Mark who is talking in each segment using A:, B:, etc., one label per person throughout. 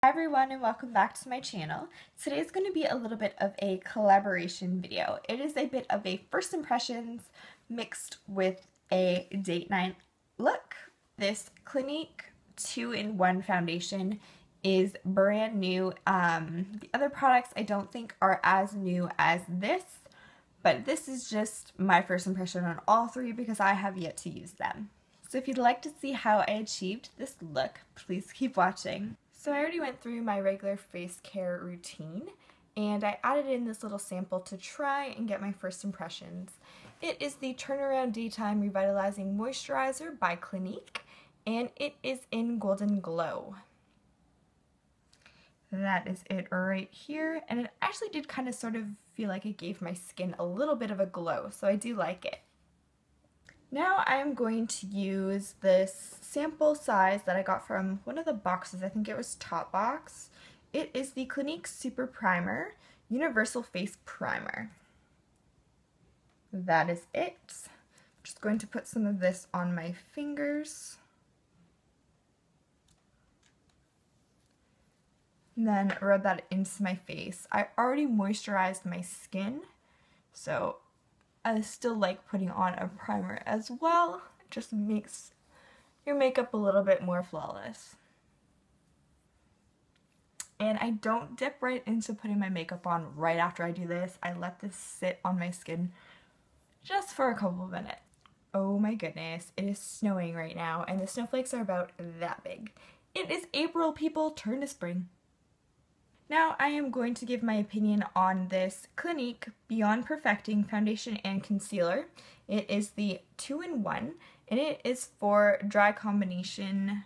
A: Hi everyone and welcome back to my channel. Today is going to be a little bit of a collaboration video. It is a bit of a first impressions mixed with a date night look. This Clinique 2-in-1 foundation is brand new. The other products I don't think are as new as this, but this is just my first impression on all three because I have yet to use them. So if you'd like to see how I achieved this look, please keep watching. So I already went through my regular face care routine and I added in this little sample to try and get my first impressions. It is the Turnaround Daytime Revitalizing Moisturizer by Clinique and it is in Golden Glow. That is it right here, and it actually did kind of sort of feel like it gave my skin a little bit of a glow, so I do like it. Now I am going to use this sample size that I got from one of the boxes. I think it was Top Box. It is the Clinique Superprimer Universal Face Primer. That is it. I'm just going to put some of this on my fingers. And then rub that into my face. I already moisturized my skin, so I still like putting on a primer as well. It just makes your makeup a little bit more flawless. And I don't dip right into putting my makeup on right after I do this. I let this sit on my skin just for a couple of minutes. Oh my goodness, it is snowing right now and the snowflakes are about that big. It is April, people, turn to spring. Now I am going to give my opinion on this Clinique Beyond Perfecting Foundation and Concealer. It is the 2-in-1 and it is for dry combination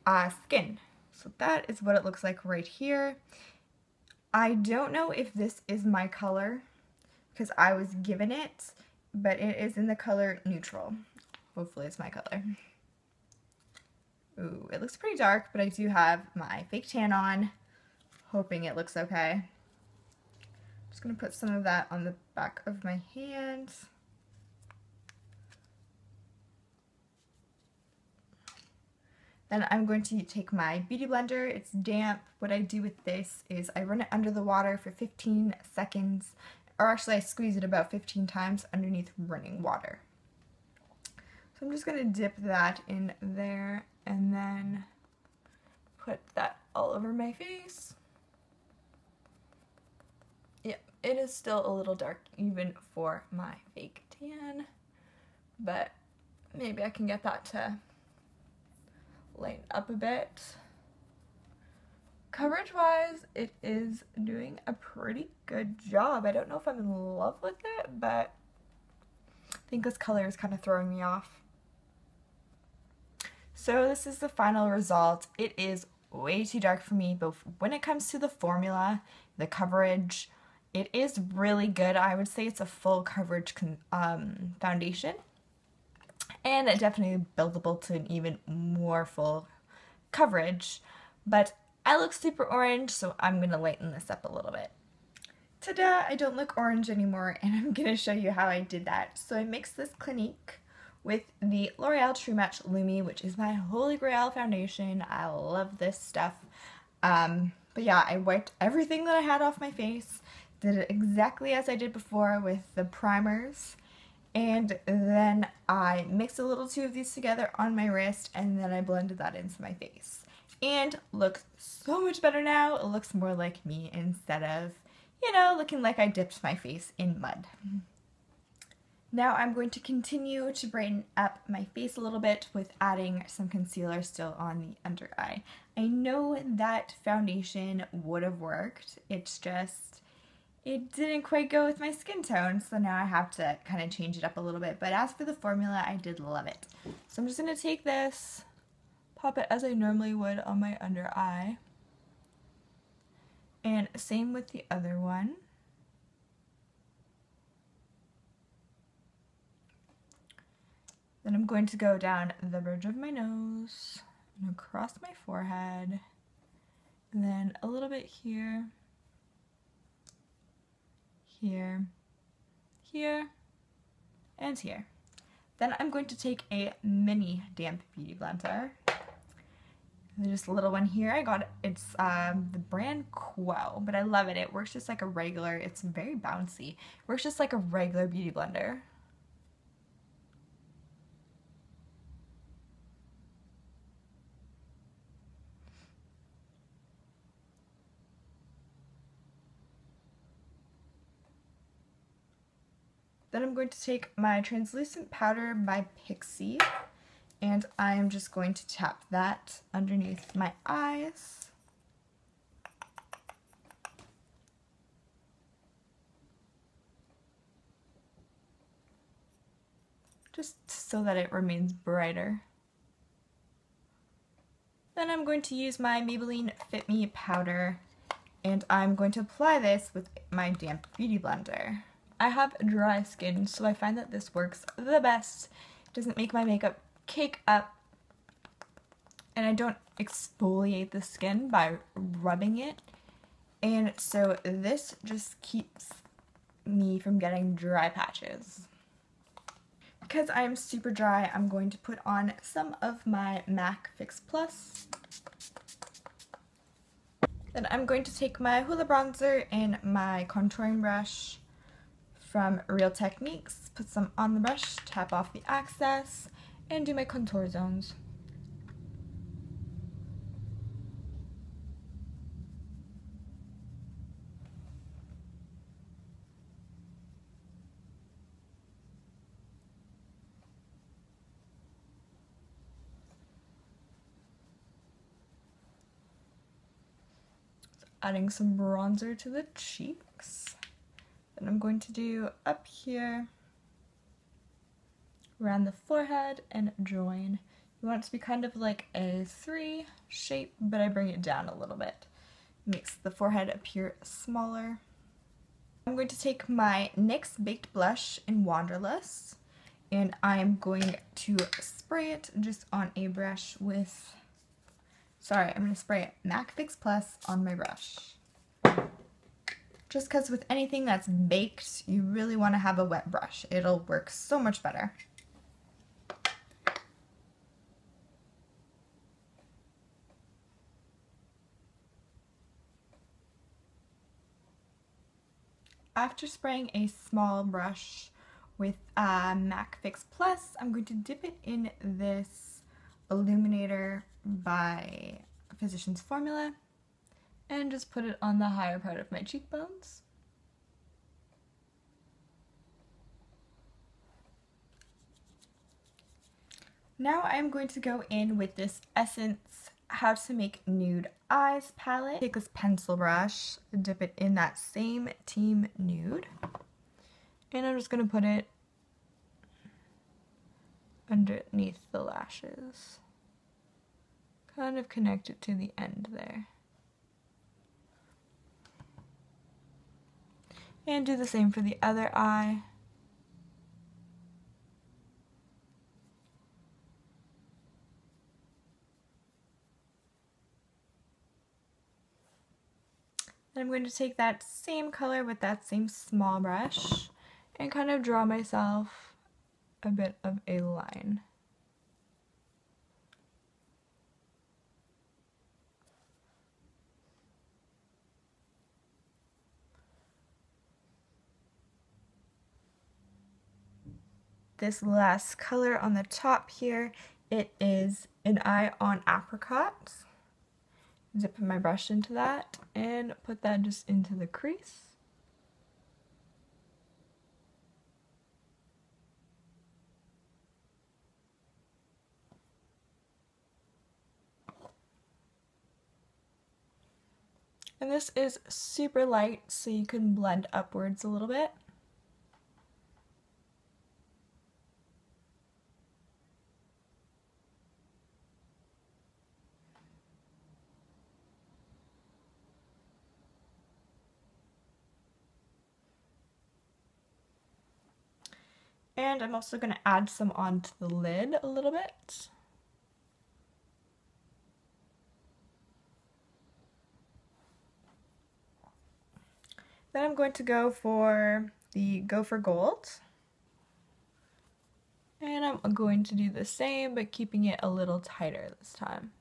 A: skin. So that is what it looks like right here. I don't know if this is my color because I was given it, but it is in the color neutral. Hopefully it's my color. Ooh, it looks pretty dark, but I do have my fake tan on. Hoping it looks okay. Just going to put some of that on the back of my hands. Then I'm going to take my beauty blender. It's damp. What I do with this is I run it under the water for 15 seconds, or actually I squeeze it about 15 times underneath running water. So I'm just going to dip that in there and then put that all over my face. It is still a little dark even for my fake tan, but maybe I can get that to lighten up a bit. Coverage wise, it is doing a pretty good job. I don't know if I'm in love with it, but I think this color is kind of throwing me off. So this is the final result. It is way too dark for me, but when it comes to the formula, the coverage, it is really good. I would say it's a full coverage foundation, and definitely buildable to an even more full coverage, but I look super orange, so I'm going to lighten this up a little bit. Ta-da! I don't look orange anymore, and I'm going to show you how I did that. So I mixed this Clinique with the L'Oreal True Match Lumi, which is my holy grail foundation. I love this stuff. But yeah, I wiped everything that I had off my face, did it exactly as I did before with the primers, and then I mixed a little two of these together on my wrist, and then I blended that into my face. And looks so much better now. It looks more like me instead of, you know, looking like I dipped my face in mud. Now I'm going to continue to brighten up my face a little bit with adding some concealer still on the under eye. I know that foundation would have worked, it's just, it didn't quite go with my skin tone, so now I have to kind of change it up a little bit. But as for the formula, I did love it. So I'm just going to take this, pop it as I normally would on my under eye, and same with the other one. Then I'm going to go down the bridge of my nose and across my forehead, and then a little bit here, here, here, and here. Then I'm going to take a mini damp beauty blender. just a little one here. I got it's the brand Quo, but I love it. It works just like a regular, it's very bouncy. Works just like a regular beauty blender. Then I'm going to take my translucent powder by Pixi, and I'm just going to tap that underneath my eyes. Just so that it remains brighter. Then I'm going to use my Maybelline Fit Me powder, and I'm going to apply this with my damp beauty blender. I have dry skin, so I find that this works the best. It doesn't make my makeup cake up, and I don't exfoliate the skin by rubbing it, and so this just keeps me from getting dry patches. Because I'm super dry, I'm going to put on some of my MAC Fix Plus. Then I'm going to take my Hoola bronzer and my contouring brush from Real Techniques, put some on the brush, tap off the excess, and do my contour zones. Adding some bronzer to the cheeks. Then I'm going to do up here, around the forehead, and join. You want it to be kind of like a 3 shape, but I bring it down a little bit. Makes the forehead appear smaller. I'm going to take my NYX Baked Blush in Wanderlust, and I'm going to spray it just on a brush with, I'm going to spray it MAC Fix Plus on my brush. Just because with anything that's baked, you really want to have a wet brush. It'll work so much better. After spraying a small brush with MAC Fix Plus, I'm going to dip it in this illuminator by Physicians Formula and just put it on the higher part of my cheekbones. Now I'm going to go in with this Essence How to Make Nude Eyes palette. Take this pencil brush, dip it in that same Team Nude, and I'm just going to put it underneath the lashes. Kind of connect it to the end there. And do the same for the other eye. Then I'm going to take that same color with that same small brush and kind of draw myself a bit of a line. This last color on the top here, it is an eye on apricot. Dip my brush into that and put that just into the crease. And this is super light, so you can blend upwards a little bit. And I'm also going to add some onto the lid a little bit. Then I'm going to go for the Go for Gold. And I'm going to do the same, but keeping it a little tighter this time.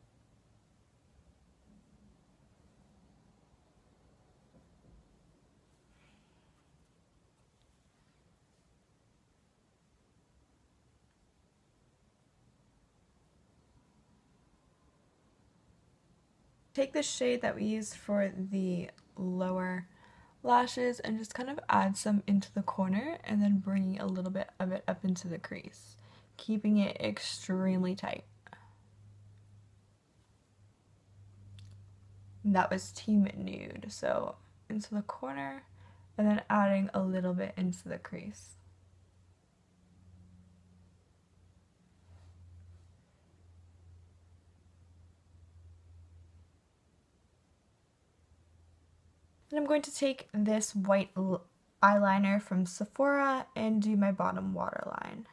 A: Take the shade that we used for the lower lashes and just kind of add some into the corner and then bringing a little bit of it up into the crease, keeping it extremely tight. And that was Team Nude, so into the corner and then adding a little bit into the crease. And I'm going to take this white eyeliner from Sephora and do my bottom waterline.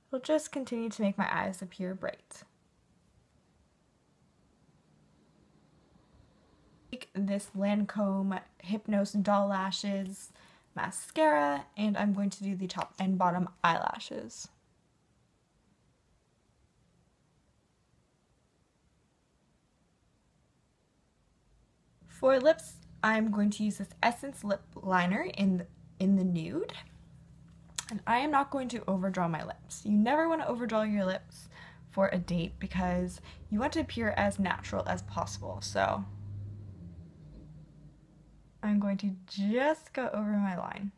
A: It'll just continue to make my eyes appear bright. Take this Lancôme Hypnose Doll Lashes mascara, and I'm going to do the top and bottom eyelashes. For lips, I'm going to use this Essence lip liner in the nude, and I am not going to overdraw my lips. You never want to overdraw your lips for a date because you want to appear as natural as possible. So I'm going to just go over my line.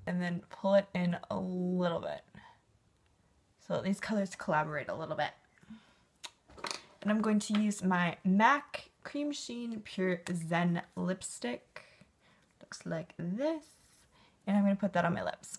A: And then pull it in a little bit so these colors collaborate a little bit. And I'm going to use my MAC Cream Sheen Pure Zen lipstick. Looks like this. And I'm going to put that on my lips.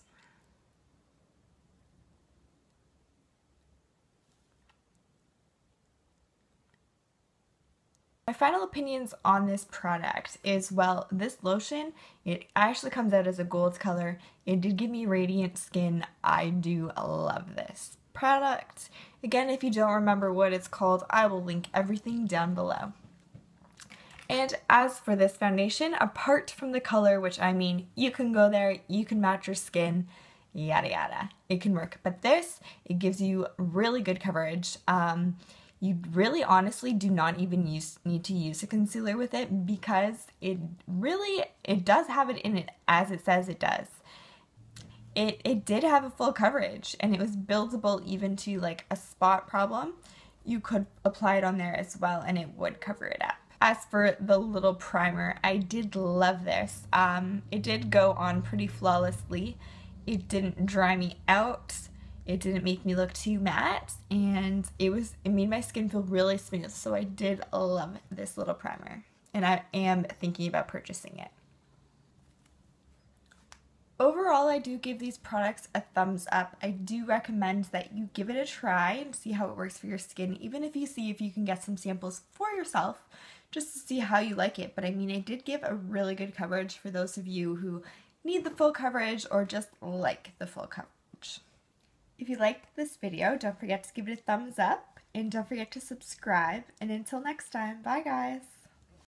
A: My final opinions on this product is, well, this lotion, it actually comes out as a gold color. It did give me radiant skin. I do love this product. Again, if you don't remember what it's called, I will link everything down below. And as for this foundation, apart from the color, which I mean, you can go there, you can match your skin, yada yada, it can work. But this, it gives you really good coverage. You really honestly do not even need to use a concealer with it because it does have it in it as it says it does. It did have a full coverage and it was buildable even to like a spot problem. You could apply it on there as well and it would cover it up. As for the little primer, I did love this. It did go on pretty flawlessly. It didn't dry me out. It didn't make me look too matte, and it made my skin feel really smooth, so I did love this little primer, and I am thinking about purchasing it. Overall, I do give these products a thumbs up. I do recommend that you give it a try and see how it works for your skin, even if you can get some samples for yourself, just to see how you like it. But I mean, it did give a really good coverage for those of you who need the full coverage or just like the full coverage. If you liked this video, don't forget to give it a thumbs up and don't forget to subscribe. And until next time, bye guys!